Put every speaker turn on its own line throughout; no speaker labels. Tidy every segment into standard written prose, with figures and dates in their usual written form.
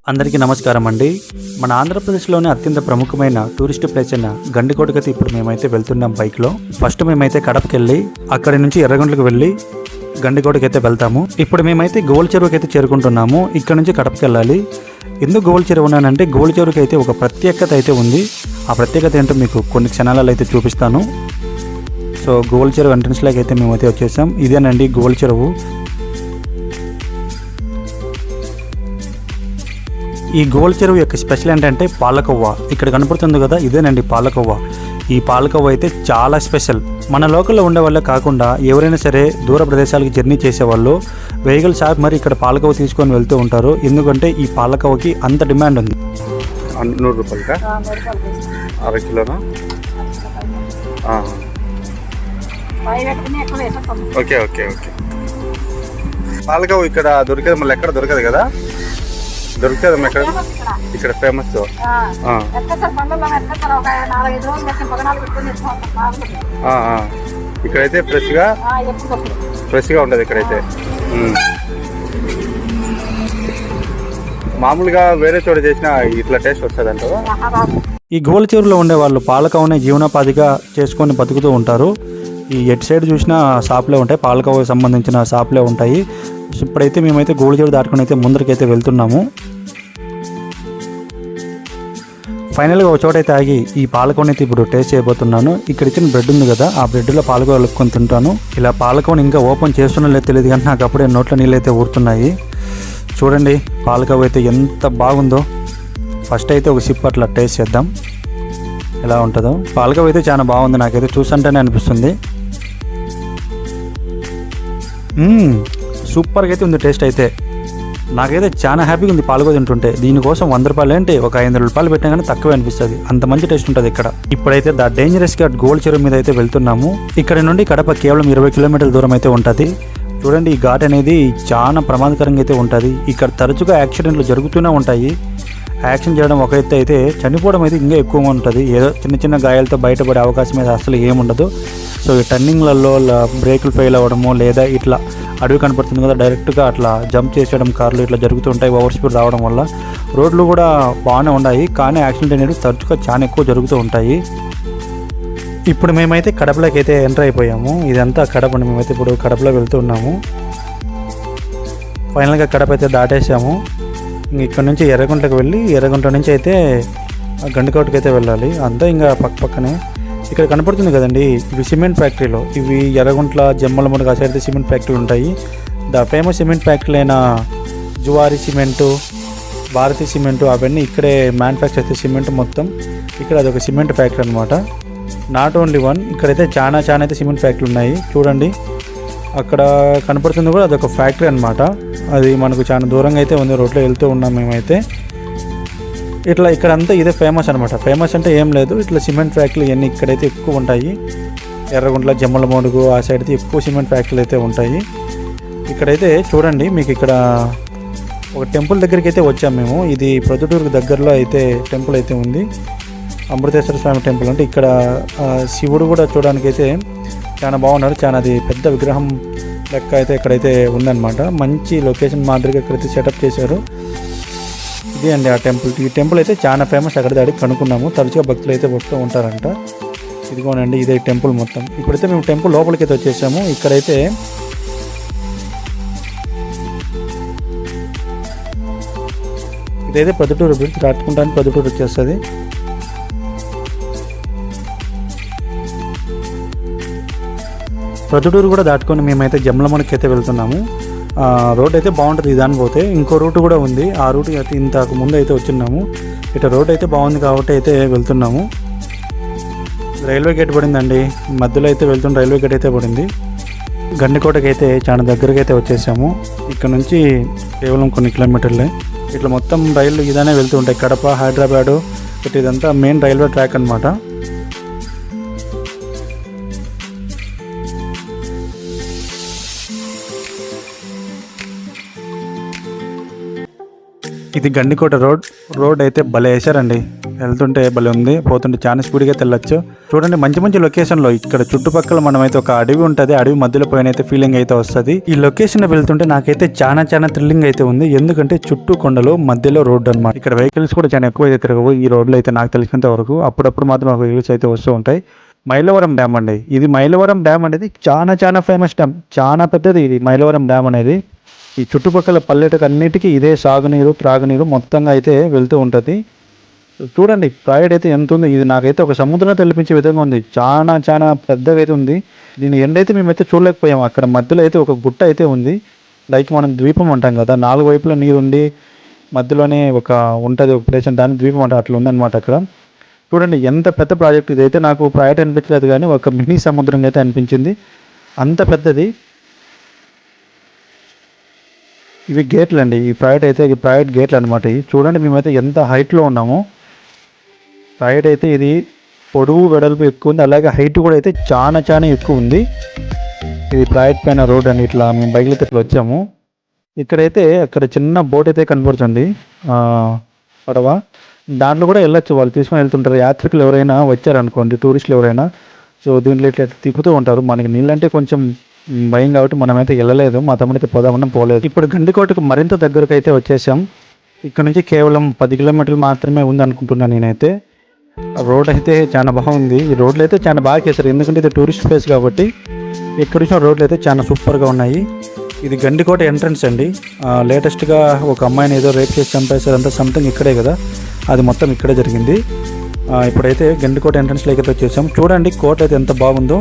అందరికీ నమస్కారం అండి. మన ఆంధ్రప్రదేశ్లోనే అత్యంత ప్రముఖమైన టూరిస్ట్ ప్లేస్ అయిన గండికోటకైతే ఇప్పుడు మేమైతే వెళ్తున్నాం బైక్లో. ఫస్ట్ మేమైతే కడపకి వెళ్ళి అక్కడి నుంచి ఎర్రగొండలకు వెళ్ళి గండికోటకైతే వెళ్తాము. ఇప్పుడు మేమైతే గోల్ చెరువుకి అయితే చేరుకుంటున్నాము. ఇక్కడ నుంచి కడపకి వెళ్ళాలి. ఎందుకు గోల్ చెరువు ఉన్నానంటే గోల్ చెరువుకి అయితే ఒక ప్రత్యేకత అయితే ఉంది. ఆ ప్రత్యేకత ఏంటో మీకు కొన్ని క్షణాలలో అయితే చూపిస్తాను. సో గోల్ చెరువు ఎంట్రన్స్లోకి అయితే మేమైతే వచ్చేసాం. ఇదేనండి గోల్ చెరువు. ఈ గోల్ చెరువు యొక్క స్పెషల్ ఏంటంటే పాలకొవ్వ. ఇక్కడ కనపడుతుంది కదా, ఇదేనండి పాలకొవ్వ. ఈ పాలకొవ్వ అయితే చాలా స్పెషల్. మన లోకల్లో ఉండే వాళ్ళే కాకుండా ఎవరైనా సరే దూర ప్రదేశాలకు జర్నీ చేసేవాళ్ళు వెహికల్స్ ఆపి మరి ఇక్కడ పాలకొవ్వ తీసుకొని వెళ్తూ ఉంటారు. ఎందుకంటే ఈ పాలకొవ్వకి అంత డిమాండ్ ఉంది.
100 రూపాయలకా? అర కిలోనా? Okay okay okay. పాలకొవ్వ ఇక్కడ దొరికేది, మళ్ళీ ఎక్కడ దొరకదు కదా? దొరుకుతుంది ఎక్కడ? ఇక్కడ ఫేమస్. ఇక్కడైతే ఫ్రెష్గా ఉంటుంది. ఇక్కడైతే మామూలుగా వేరే చోట చేసిన ఇట్లా టేస్ట్ వస్తుంది అంటారు.
ఈ గోల్ చెరువులో ఉండే వాళ్ళు పాలకొవ్వని జీవనోపాధిగా చేసుకొని బతుకుతూ ఉంటారు. ఈ ఎటు సైడ్ చూసినా షాపులే ఉంటాయి, పాలకొవ్వకి సంబంధించిన షాపులే ఉంటాయి. ఇప్పుడైతే మేమైతే గోల్ చెరువు దాటుకుని అయితే ముందరికైతే వెళ్తున్నాము. ఫైనల్గా ఒక చోట అయితే ఆగి ఈ పాలకోవని అయితే ఇప్పుడు టేస్ట్ చేయబోతున్నాను. ఇక్కడ ఇచ్చిన బ్రెడ్ ఉంది కదా, ఆ బ్రెడ్లో పాలకోవ కలుపుకొని తింటాను. ఇలా పాలకోవని ఇంకా ఓపెన్ చేస్తున్నా లేదు తెలియదు, కానీ నాకు అప్పుడే నోట్లో నీళ్ళు అయితే ఊరుతున్నాయి. చూడండి పాలకోవ అయితే ఎంత బాగుందో. ఫస్ట్ అయితే ఒక సిప్ అట్లా టేస్ట్ చేద్దాం ఎలా ఉంటుందో. పాలకోవ అయితే చాలా బాగుంది, నాకైతే చూస్తుంటేనే అనిపిస్తుంది. సూపర్గా అయితే ఉంది టేస్ట్ అయితే. నాకైతే చాలా హ్యాపీగా ఉంది పాలకోవ తింటుంటే. దీనికోసం 100 రూపాయలు ఏంటి, ఒక 500 రూపాయలు పెట్టినా కానీ తక్కువే అనిపిస్తుంది, అంత మంచి టేస్ట్ ఉంటుంది ఇక్కడ. ఇప్పుడైతే ద డేంజరస్ ఘాట్ గోల్ చెరువు మీద అయితే వెళ్తున్నాము. ఇక్కడ నుండి కడప కేవలం 20 కిలోమీటర్ల దూరం అయితే ఉంటుంది. చూడండి ఈ ఘాట్ అనేది చాలా ప్రమాదకరంగా అయితే ఉంటుంది. ఇక్కడ తరచుగా యాక్సిడెంట్లు జరుగుతూనే ఉంటాయి. యాక్సిడెంట్ చేయడం ఒక ఎత్తు అయితే చనిపోవడం అయితే ఇంకా ఎక్కువగా ఉంటుంది. ఏదో చిన్న చిన్న గాయాలతో బయటపడే అవకాశం అయితే అసలు ఏముండదు. సో ఈ టర్నింగ్లలో బ్రేకులు ఫెయిల్ అవ్వడము, లేదా ఇట్లా అడవి కనపడుతుంది కదా డైరెక్ట్గా అట్లా జంప్ చేసేయడం కార్లు ఇట్లా జరుగుతుంటాయి ఓవర్ స్పీడ్ రావడం వల్ల. రోడ్లు కూడా బాగానే ఉన్నాయి, కానీ యాక్సిడెంట్ అనేది తరచుగా చాలా ఎక్కువ జరుగుతూ ఉంటాయి. ఇప్పుడు మేమైతే కడపలోకి అయితే ఎంటర్ అయిపోయాము. ఇదంతా కడప, మేమైతే ఇప్పుడు కడపలో వెళ్తున్నాము. ఫైనల్గా కడప అయితే దాటేసాము. ఇక్కడ నుంచి ఎర్రగుంటకు వెళ్ళి ఎర్రగుంట నుంచి అయితే గండికోటకి అయితే వెళ్ళాలి. అంతా ఇంకా పక్కనే ఇక్కడ కనపడుతుంది కదండి, ఇవి సిమెంట్ ఫ్యాక్టరీలో. ఇవి ఎర్రగుంట్ల జమ్మలమూడికి ఆ సైడ్ అయితే సిమెంట్ ఫ్యాక్టరీలు ఉంటాయి. ద ఫేమస్ సిమెంట్ ఫ్యాక్టరీలు అయిన జువారి సిమెంటు, భారతీ సిమెంటు అవన్నీ ఇక్కడే మ్యానుఫ్యాక్చర్ అయితే సిమెంట్ మొత్తం. ఇక్కడ అదొక సిమెంట్ ఫ్యాక్టరీ అనమాట. నాట్ ఓన్లీ వన్, ఇక్కడైతే చాలా అయితే సిమెంట్ ఫ్యాక్టరీలు ఉన్నాయి. చూడండి అక్కడ కనపడుతుంది కూడా అదొక ఫ్యాక్టరీ అనమాట. అది మనకు చాలా దూరంగా అయితే ఉంది, రోడ్లో వెళ్తూ ఉన్నాం మేమైతే. ఇట్లా ఇక్కడంతా ఇదే ఫేమస్ అనమాట. ఫేమస్ అంటే ఏం లేదు, ఇట్లా సిమెంట్ ఫ్యాక్టరీలు ఇవన్నీ ఇక్కడైతే ఎక్కువ ఉంటాయి. ఎర్రగుంట్ల జమ్మలమూడుగు ఆ సైడ్ అయితే ఎక్కువ సిమెంట్ ఫ్యాక్టరీలు అయితే ఉంటాయి. ఇక్కడైతే చూడండి మీకు ఇక్కడ ఒక టెంపుల్ దగ్గరికి అయితే వచ్చాము మేము. ఇది ప్రొద్దుటూరుకు దగ్గరలో అయితే టెంపుల్ అయితే ఉంది, అమృతేశ్వర స్వామి టెంపుల్. అంటే ఇక్కడ శివుడు కూడా చూడడానికి అయితే చాలా బాగున్నాడు. చాలా అది పెద్ద విగ్రహం లెక్క అయితే ఇక్కడైతే ఉందన్నమాట. మంచి లొకేషన్ మాదిరిగా ఇక్కడైతే సెటప్ చేశారు. ఇది అండి ఆ టెంపుల్. ఈ టెంపుల్ అయితే చాలా ఫేమస్, అక్కడ దాడికి కనుక్కున్నాము. తరచుగా భక్తులు అయితే వస్తూ ఉంటారంట. ఇదిగోనండి ఇదే టెంపుల్ మొత్తం. ఇప్పుడైతే మేము టెంపుల్ లోపలికి అయితే వచ్చేసాము. ఇక్కడైతే ఇదైతే ప్రొద్దుటూరు బ్రిడ్జ్ దాటుకుంటానికి ప్రొద్దుటూరు వచ్చేస్తుంది. ప్రొద్దుటూరు కూడా దాటుకొని మేమైతే జమ్మలమూడికి అయితే వెళ్తున్నాము. రోడ్ అయితే బాగుంటుంది దాని పోతే. ఇంకో రూట్ కూడా ఉంది, ఆ రూట్ అయితే ఇంతకు ముందు అయితే వచ్చిన్నాము. ఇట్లా రోడ్ అయితే బాగుంది కాబట్టి అయితే వెళ్తున్నాము. రైల్వే గేట్ పడిందండి మధ్యలో అయితే వెళ్తున్న, రైల్వే గేట్ అయితే పడింది. గండికోటకి అయితే చాలా దగ్గరకి అయితే వచ్చేసాము. ఇక్కడ నుంచి కేవలం కొన్ని కిలోమీటర్లే. ఇట్లా మొత్తం రైళ్ళు ఇదానే వెళ్తూ ఉంటాయి. కడప, హైదరాబాదు, ఇదంతా మెయిన్ రైల్వే ట్రాక్ అనమాట. ఇది గండికోట రోడ్ అయితే భలే వేశారండి. వెళ్తుంటే భలే ఉంది, పోతుంటే చాలా స్పీడ్గా వెళ్ళొచ్చు. చూడండి మంచి మంచి లొకేషన్లో ఇక్కడ చుట్టుపక్కల మనమైతే ఒక అడవి ఉంటుంది, అడవి మధ్యలో పోయినైతే ఫీలింగ్ అయితే వస్తుంది. ఈ లొకేషన్ వెళ్తుంటే నాకైతే చాలా థ్రిల్లింగ్ అయితే ఉంది, ఎందుకంటే చుట్టూ కొండలు మధ్యలో రోడ్డు అనమాట. ఇక్కడ వెహికల్స్ కూడా చాలా ఎక్కువ అయితే తిరగవు ఈ రోడ్లో అయితే నాకు తెలిసినంత వరకు. అప్పుడప్పుడు మాత్రం వెహికల్స్ అయితే వస్తూ ఉంటాయి. మైలవరం డ్యామ్ అండి ఇది. మైలవరం డ్యామ్ అనేది చాలా ఫేమస్ డ్యామ్, చాలా పెద్దది ఇది మైలవరం డ్యామ్ అనేది. ఈ చుట్టుపక్కల పల్లెటకు అన్నిటికీ ఇదే సాగునీరు త్రాగునీరు మొత్తంగా అయితే వెళ్తూ ఉంటుంది. చూడండి ప్రాజెక్ట్ అయితే ఎంత ఉంది, ఇది నాకైతే ఒక సముద్రం తెలిపించే విధంగా ఉంది. చాలా పెద్దగా అయితే ఉంది. దీని ఎండ్ అయితే మేమైతే చూడలేకపోయాము. అక్కడ మధ్యలో అయితే ఒక గుట్ట అయితే ఉంది, లైక్ మనం ద్వీపం అంటాం కదా, 4 వైపులా నీరు ఉండి మధ్యలోనే ఒక ఉంటుంది ఒక ప్లేస్, దాని ద్వీపం అంటే అట్లా ఉందన్నమాట అక్కడ. చూడండి ఎంత పెద్ద ప్రాజెక్ట్ ఇది. అయితే నాకు ప్రాజెక్ట్ అనిపించలేదు కానీ ఒక మినీ సముద్రం అయితే అనిపించింది, అంత పెద్దది. ఇవి గేట్లు అండి ఈ ప్రాజెక్ట్ అయితే, ఈ ప్రాజెక్ట్ గేట్లు అనమాట. ఇవి చూడండి మేమైతే ఎంత హైట్లో ఉన్నామో. ప్రాజెక్ట్ అయితే ఇది పొడవు వెడల్పు ఎక్కువ ఉంది, అలాగే హైట్ కూడా అయితే చాలా ఎక్కువ ఉంది. ఇది ప్రాజెక్ట్ పైన రోడ్ అని ఇట్లా మేము బైక్లో ఇట్లా వచ్చాము. ఇక్కడైతే అక్కడ చిన్న బోట్ అయితే కనపడుతుంది, పడవ, దాంట్లో కూడా వెళ్ళొచ్చు, వాళ్ళు తీసుకొని వెళ్తుంటారు. యాత్రికులు ఎవరైనా వచ్చారనుకోండి, టూరిస్టులు ఎవరైనా, సో దీంట్లో ఇట్లా తిప్పుతూ ఉంటారు. మనకి నీళ్ళంటే కొంచెం భయం కాబట్టి మనమైతే వెళ్ళలేదు, మా తమ్ముడైతే పోదామన్నా పోలేదు. ఇప్పుడు గండికోటకు మరింత దగ్గరకు అయితే వచ్చేసాం. ఇక్కడ నుంచి కేవలం 10 కిలోమీటర్లు మాత్రమే ఉంది అనుకుంటున్నాను నేనైతే. రోడ్ అయితే చాలా బాగుంది, ఈ రోడ్లు అయితే చాలా బాగా చేశారు, ఎందుకంటే ఇది టూరిస్ట్ ప్లేస్ కాబట్టి. ఇక్కడ వచ్చిన రోడ్లు అయితే చాలా సూపర్గా ఉన్నాయి. ఇది గండికోట ఎంట్రన్స్ అండి. లేటెస్ట్గా ఒక అమ్మాయిని ఏదో రేప్ చేసి చంపేశారు, అంతా సంథింగ్ ఇక్కడే కదా, అది మొత్తం ఇక్కడే జరిగింది. ఇప్పుడైతే గండికోట ఎంట్రన్స్లోకి అయితే వచ్చేసాం. చూడండి కోట అయితే ఎంత బాగుందో.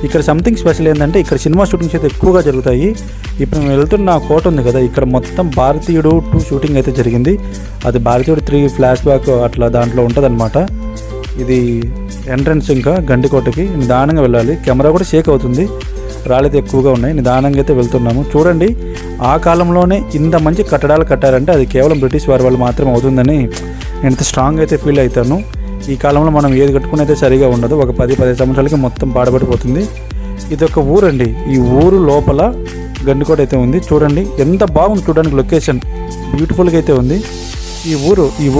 ఇక్కడ సంథింగ్ స్పెషల్ ఏంటంటే ఇక్కడ సినిమా షూటింగ్స్ అయితే ఎక్కువగా జరుగుతాయి. ఇప్పుడు మేము వెళ్తున్న కోట ఉంది కదా, ఇక్కడ మొత్తం భారతీయుడు 2 షూటింగ్ అయితే జరిగింది. అది భారతీయుడు 3 ఫ్లాష్ బ్యాక్ అట్లా దాంట్లో ఉంటుందన్నమాట. ఇది ఎంట్రన్స్ ఇంకా గండికోటకి. నిదానంగా వెళ్ళాలి, కెమెరా కూడా షేక్ అవుతుంది, రాళ్ళైతే ఎక్కువగా ఉన్నాయి. నిదానంగా అయితే వెళ్తున్నాము. చూడండి ఆ కాలంలోనే ఇంత మంచి కట్టడాలు కట్టారంటే అది కేవలం బ్రిటిష్ వారి వాళ్ళు మాత్రమే అవుతుందని నేను స్ట్రాంగ్ అయితే ఫీల్ అవుతాను. ఈ కాలంలో మనం ఏది కట్టుకుని అయితే సరిగా ఉండదు, ఒక 10-15 సంవత్సరాలకి మొత్తం పాడబడిపోతుంది. ఇది ఒక ఊరండి, ఈ ఊరు లోపల గండికోట అయితే ఉంది. చూడండి ఎంత బాగుంది చూడడానికి, లొకేషన్ బ్యూటిఫుల్గా అయితే ఉంది. ఈ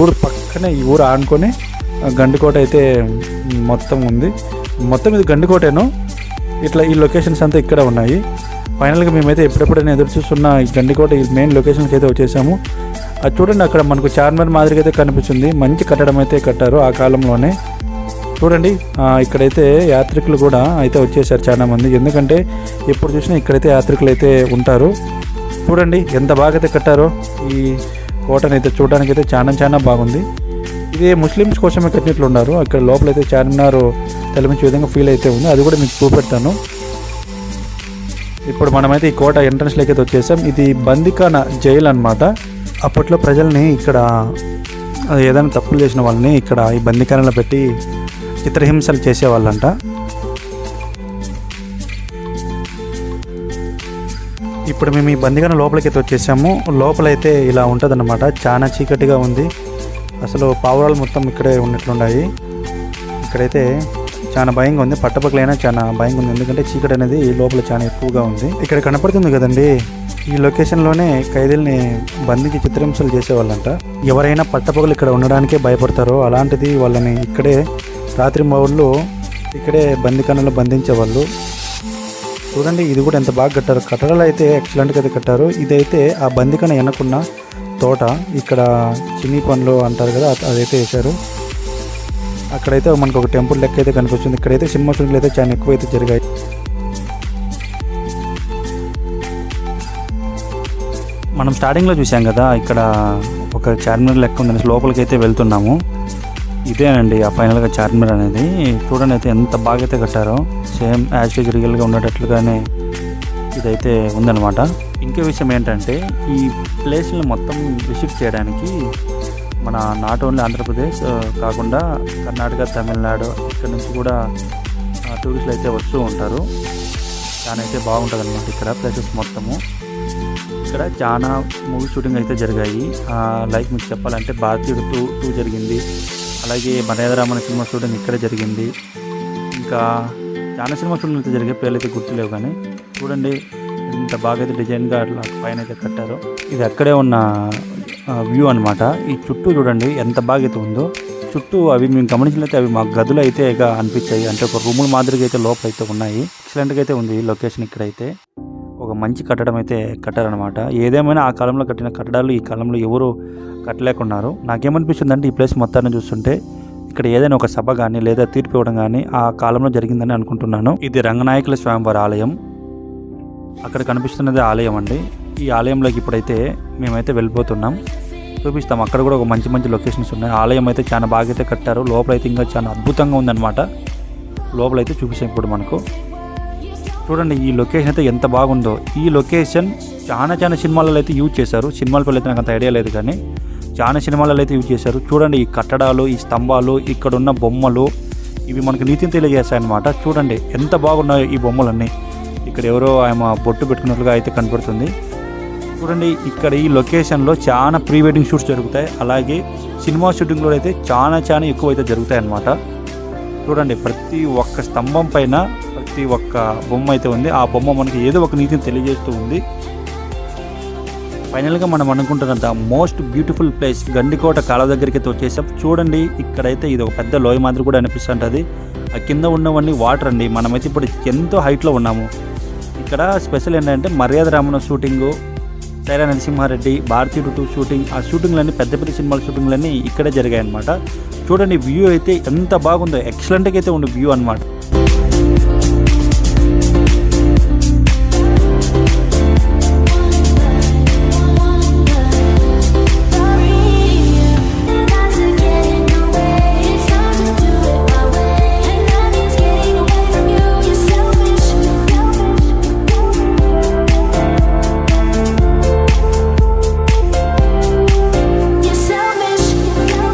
ఊరు పక్కనే, ఈ ఊరు ఆనుకొని గండికోట అయితే మొత్తం ఉంది. మొత్తం ఇది గండికోటేను. ఇట్లా ఈ లొకేషన్స్ అంతా ఇక్కడ ఉన్నాయి. ఫైనల్గా మేమైతే ఎప్పుడెప్పుడైనా ఎదురు చూస్తున్న ఈ గండికోట ఈ మెయిన్ లొకేషన్కి అయితే వచ్చేసాము. అది చూడండి అక్కడ మనకు చార్మినార్ మాదిరిగా అయితే కనిపిస్తుంది, మంచి కట్టడం అయితే కట్టారు ఆ కాలంలోనే. చూడండి ఇక్కడైతే యాత్రికులు కూడా అయితే వచ్చేసారు చాలామంది, ఎందుకంటే ఎప్పుడు చూసినా ఇక్కడైతే యాత్రికులు అయితే ఉంటారు. చూడండి ఎంత బాగా అయితే కట్టారో ఈ కోటను అయితే, చూడడానికి అయితే చాలా బాగుంది. ఇది ముస్లిమ్స్ కోసమే కట్టినట్లు ఉన్నారు. అక్కడ లోపలైతే చార్మినార్ తలపించే విధంగా ఫీల్ అయితే ఉంది, అది కూడా మీకు చూపెడతాను. ఇప్పుడు మనమైతే ఈ కోట ఎంట్రన్స్లోకి అయితే వచ్చేసాం. ఇది బందిఖానా జైలు అనమాట. అప్పట్లో ప్రజల్ని ఇక్కడ ఏదైనా తప్పులు చేసిన వాళ్ళని ఇక్కడ ఈ బందిఖానాలో పెట్టి చిత్రహింసలు చేసేవాళ్ళంట. ఇప్పుడు మేము ఈ బందిఖానా లోపలికి అయితే వచ్చేసాము. లోపలైతే ఇలా ఉంటుందన్నమాట, చాలా చీకటిగా ఉంది, అసలు పావురాలు మొత్తం ఇక్కడే ఉన్నట్లున్నాయి. ఇక్కడైతే చాలా భయంగా ఉంది, పట్టపక్కలైనా చాలా భయంగా ఉంది, ఎందుకంటే చీకటి అనేది లోపల చాలా ఎక్కువగా ఉంది. ఇక్కడ కనపడుతుంది కదండి, ఈ లొకేషన్లోనే ఖైదీల్ని బంధించి చిత్రహింసలు చేసేవాళ్ళంట. ఎవరైనా పట్టపగలు ఇక్కడ ఉండడానికే భయపడతారో అలాంటిది వాళ్ళని ఇక్కడే రాత్రి మౌళ్ళు ఇక్కడే బందిఖానాలో బంధించేవాళ్ళు. చూడండి ఇది కూడా ఎంత బాగా కట్టారు, కట్టడాలు అయితే ఎక్సలెంట్గా అయితే కట్టారు. ఇదైతే ఆ బందిఖానా వెనకున్న తోట, ఇక్కడ చిన్ని పండ్లు అంటారు కదా అదైతే వేశారు. అక్కడైతే మనకు ఒక టెంపుల్ లెక్క అయితే కనిపిస్తుంది. ఇక్కడైతే సినిమా షూటింగ్లు అయితే చాలా ఎక్కువ అయితే జరిగాయి. మనం స్టార్టింగ్లో చూసాం కదా ఇక్కడ ఒక చార్మినార్ లెక్క ఉందని, లోపలికి అయితే వెళ్తున్నాము. ఇదేనండి ఆ ఫైనల్గా చార్మినార్ అనేది. చూడండి అయితే ఎంత బాగా అయితే కట్టారో, సేమ్ యాజ్ టీజ్ రియల్గా ఉండేటట్లుగానే ఇదైతే ఉందన్నమాట. ఇంకో విషయం ఏంటంటే ఈ ప్లేస్ని మొత్తం విజిట్ చేయడానికి మన నాట్ ఓన్లీ ఆంధ్రప్రదేశ్ కాకుండా కర్ణాటక, తమిళనాడు ఇక్కడ నుంచి కూడా టూరిస్టులు అయితే వస్తూ ఉంటారు. చాలా అయితే బాగుంటుంది అనమాట ఇక్కడ ప్లేసెస్ మొత్తము. ఇక్కడ చాలా మూవీ షూటింగ్ అయితే జరిగాయి, లైక్ మీకు చెప్పాలంటే భారతీయుడు 2 జరిగింది, అలాగే మర్యాదరామన్ సినిమా షూటింగ్ ఇక్కడే జరిగింది, ఇంకా చాలా సినిమా షూటింగ్ అయితే జరిగాయి, పేర్లు అయితే గుర్తులేవు. కానీ చూడండి ఇంత బాగా అయితే డిజైన్గా అట్లా పైన అయితే కట్టారో. ఇది అక్కడే ఉన్న వ్యూ అనమాట. ఈ చుట్టూ చూడండి ఎంత బాగా అయితే ఉందో. చుట్టూ అవి మేము గమనించినట్లయితే అవి మా గదులు అయితే ఇక అనిపించాయి. అంటే ఒక రూముల మాదిరిగా అయితే లోపల అయితే ఉన్నాయి. ఎక్సలెంట్గా అయితే ఉంది లొకేషన్. ఇక్కడైతే ఒక మంచి కట్టడం అయితే కట్టారనమాట. ఏదేమైనా ఆ కాలంలో కట్టిన కట్టడాలు ఈ కాలంలో ఎవరు కట్టలేకున్నారు. నాకేమనిపిస్తుంది అంటే ఈ ప్లేస్ మొత్తాన్ని చూస్తుంటే ఇక్కడ ఏదైనా ఒక సభ కానీ లేదా తీర్పు ఇవ్వడం కానీ ఆ కాలంలో జరిగిందని అనుకుంటున్నాను. ఇది రంగనాయకుల స్వామివారి ఆలయం. అక్కడ కనిపిస్తున్నది ఆలయం అండి. ఈ ఆలయంలోకి ఇప్పుడైతే మేమైతే వెళ్ళిపోతున్నాం. చూపిస్తాం. అక్కడ కూడా ఒక మంచి మంచి లొకేషన్స్ ఉన్నాయి. ఆలయం అయితే చాలా బాగా అయితే కట్టారు. లోపలైతే ఇంకా చాలా అద్భుతంగా ఉందన్నమాట. లోపలైతే చూపిస్తాం ఇప్పుడు మనకు. చూడండి ఈ లొకేషన్ అయితే ఎంత బాగుందో. ఈ లొకేషన్ చాలా సినిమాలలో అయితే యూజ్ చేశారు. సినిమాల పేర్లు అయితే నాకు అంత ఐడియా లేదు కానీ చాలా సినిమాలలో అయితే యూజ్ చేశారు. చూడండి ఈ కట్టడాలు, ఈ స్తంభాలు, ఇక్కడ ఉన్న బొమ్మలు ఇవి మనకు నీతిని తెలియజేస్తాయన్నమాట. చూడండి ఎంత బాగున్నాయో ఈ బొమ్మలన్నీ. ఇక్కడ ఎవరో ఆయన బొట్టు పెట్టుకున్నట్లుగా అయితే కనపడుతుంది. చూడండి ఇక్కడ ఈ లొకేషన్లో చాలా ప్రీ వెడ్డింగ్ షూట్స్ జరుగుతాయి. అలాగే సినిమా షూటింగ్లో అయితే చాలా ఎక్కువ అయితే జరుగుతాయి అన్నమాట. చూడండి ప్రతి ఒక్క స్తంభం పైన ప్రతి ఒక్క బొమ్మ అయితే ఉంది. ఆ బొమ్మ మనకి ఏదో ఒక నీతిని తెలియజేస్తూ ఉంది. ఫైనల్గా మనం అనుకుంటున్న the most beautiful place Gandikota కాలువ దగ్గరికి అయితే వచ్చేసాం. చూడండి ఇక్కడైతే ఇది ఒక పెద్ద లోయ మాదిరి కూడా అనిపిస్తుంటుంది. ఆ కింద ఉన్నవన్నీ వాటర్ అండి. మనమైతే ఇప్పుడు ఎంతో హైట్లో ఉన్నాము. ఇక్కడ స్పెషల్ ఏంటంటే మర్యాద రామన్న షూటింగు, సైరా నరసింహారెడ్డి, భారతీయుడు 2 షూటింగ్, ఆ షూటింగ్లన్నీ పెద్ద సినిమాల షూటింగ్లన్నీ ఇక్కడే జరిగాయి అన్నమాట. చూడండి వ్యూ అయితే ఎంత బాగుందో. ఎక్సలెంట్గా అయితే ఉంది వ్యూ అన్నమాట.